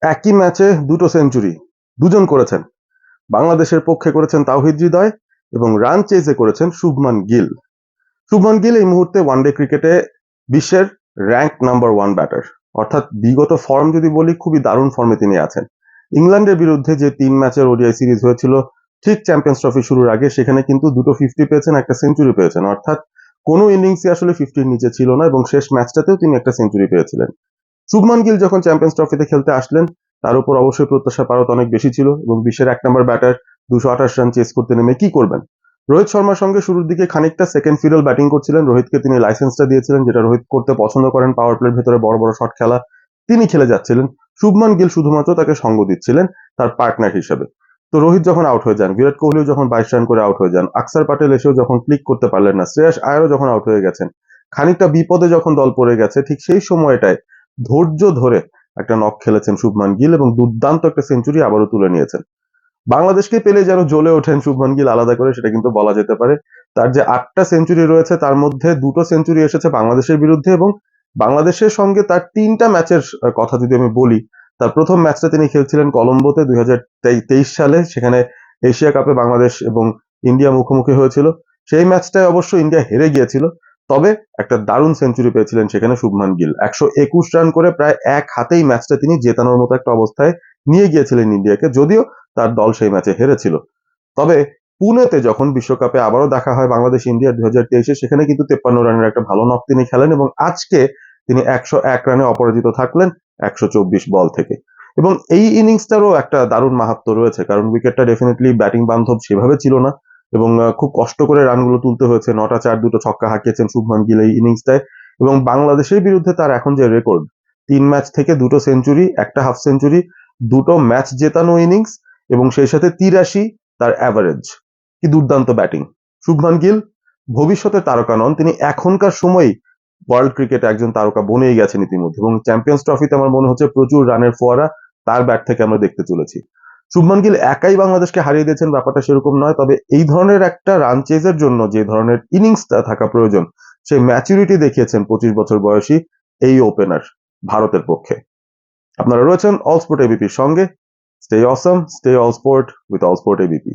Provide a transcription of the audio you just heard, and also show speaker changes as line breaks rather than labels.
একই ম্যাচে দুটো সেঞ্চুরি দুজন করেছেন। বাংলাদেশের পক্ষে করেছেন তাওহিদ হৃদয় এবং রান চেজে করেছেন শুভমান গিল। শুভমান গিল এই মুহূর্তে ওয়ানডে ক্রিকেটে বিশ্বের র্যাঙ্ক নাম্বার 1 ব্যাটার। অর্থাৎ বিগত ফর্ম যদি বলি, খুবই দারুণ ফর্মে তিনি আছেন। ইংল্যান্ডের বিরুদ্ধে যে 3 ম্যাচের ওডিআই সিরিজ হয়েছিল ঠিক চ্যাম্পিয়ন্স ট্রফি শুরুর আগে, সেখানে কিন্তু দুটো 50 পেয়েছেন, একটা সেঞ্চুরি পেয়েছেন। অর্থাৎ কোনো ইনিংসই আসলে 50-র নিচে ছিল না এবং শেষ ম্যাচটাতেও তিনি একটা সেঞ্চুরি পেয়েছিলেন। শুভমান গিল যখন চ্যাম্পিয়ন্স ট্রফিতে খেলতে আসলেন, তার উপর অবশ্যই প্রত্যাশা পারত অনেক বেশি ছিল এবং বিশ্বের 1 নম্বর ব্যাটার 228 রান চেস করতে নেমে কি করবেন। রোহিত শর্মার সঙ্গে শুরুর দিকে খানিকটা সেকেন্ড ফিডল ব্যাটিং করছিলেন। রোহিতকে তিনি লাইসেন্সটা দিয়েছিলেন, যেটা রোহিত করতে পছন্দ করেন, পাওয়ার প্লের ভেতরে বড় বড় শট খেলা। তিনি খেলে যাচ্ছিলেন। শুভমান গিল শুধুমাত্র তাকে সঙ্গ দিচ্ছিলেন তার পার্টনার হিসেবে। তো রোহিত যখন আউট হয়ে যান, বিরাট কোহলিও যখন 22 রান করে আউট হয়ে যান, আকসার প্যাটেল এসেও যখন ক্লিক করতে পারলেন না, শ্রেয়াস আয়ারও যখন আউট হয়ে গেছেন, খানিকটা বিপদে যখন দল পড়ে গেছে, ঠিক সেই সময়টায় ধৈর্য ধরে একটা নক খেলেছেন শুভমান গিল এবং দুর্দান্ত একটা সেঞ্চুরি আবারও তুলে নিয়েছেন। বাংলাদেশকে পেলে যেন জ্বলে ওঠেন শুভমান গিল আলাদা করে, সেটা কিন্তু বলা যেতে পারে। তার যে 8টা সেঞ্চুরি রয়েছে, তার মধ্যে 2টো সেঞ্চুরি এসেছে বাংলাদেশের বিরুদ্ধে এবং বাংলাদেশের সঙ্গে তার 3টা ম্যাচের কথা যদি আমি বলি, তার প্রথম ম্যাচটা তিনি খেলছিলেন কলম্বোতে 2023 সালে। সেখানে এশিয়া কাপে বাংলাদেশ এবং ইন্ডিয়া মুখোমুখি হয়েছিল। সেই ম্যাচটায় অবশ্য ইন্ডিয়া হেরে গিয়েছিল, তবে একটা দারুণ সেঞ্চুরি পেয়েছিলেন সেখানে শুভমান গিল। 121 রান করে প্রায় এক হাতেই ম্যাচটা তিনি জেতানোর মতো একটা অবস্থায় নিয়ে গিয়েছিলেন ইন্ডিয়াকে, যদিও তার দল সেই ম্যাচে হেরেছিল। তবে পুনেতে যখন বিশ্বকাপে আবারও দেখা হয় বাংলাদেশ ইন্ডিয়া 2023-এ, সেখানে কিন্তু 53 রানের একটা ভালো নক তিনি খেলেন এবং আজকে তিনি 101 রানে অপরাজিত থাকলেন 124 বল থেকে। এবং এই ইনিংসটারও একটা দারুণ মাহাত্ম্য রয়েছে, কারণ উইকেটটা ডেফিনেটলি ব্যাটিং বান্ধব সেভাবে ছিল না এবং খুব কষ্ট করে রানগুলো তুলতে হয়েছে। 9টা 4, 2টো ছক্কা হাঁকিয়েছেন শুভমান গিল এই ইনিংসটায়। এবং বাংলাদেশের বিরুদ্ধে তার এখন যে রেকর্ড, 3 ম্যাচ থেকে 2টো সেঞ্চুরি, একটা হাফ সেঞ্চুরি, 2টো ম্যাচ জেতানো ইনিংস এবং সেই সাথে 83 তার অ্যাভারেজ। কি দুর্দান্ত ব্যাটিং! শুভমান গিল ভবিষ্যতের তারকা নন, তিনি এখনকার সময়েই ওয়ার্ল্ড ক্রিকেটে একজন তারকা বনেই গেছেন ইতিমধ্যে এবং চ্যাম্পিয়ন্স ট্রফিতে আমার মনে হচ্ছে প্রচুর রানের ফোয়ারা তার ব্যাট থেকে আমরা দেখতে চলেছি। শুভমান গিল একাই বাংলাদেশকে হারিয়ে দিয়েছেন ব্যাপারটা সেরকম নয়, তবে এই ধরনের একটা রান চেজের জন্য যে ধরনের ইনিংসটা থাকা প্রয়োজন, সেই ম্যাচুরিটি দেখিয়েছেন 25 বছর বয়সী এই ওপেনার ভারতের পক্ষে। আপনারা রয়েছেন অল স্পোর্ট এবিপির সঙ্গে। Stay awesome, stay all sport with All Sport ABP.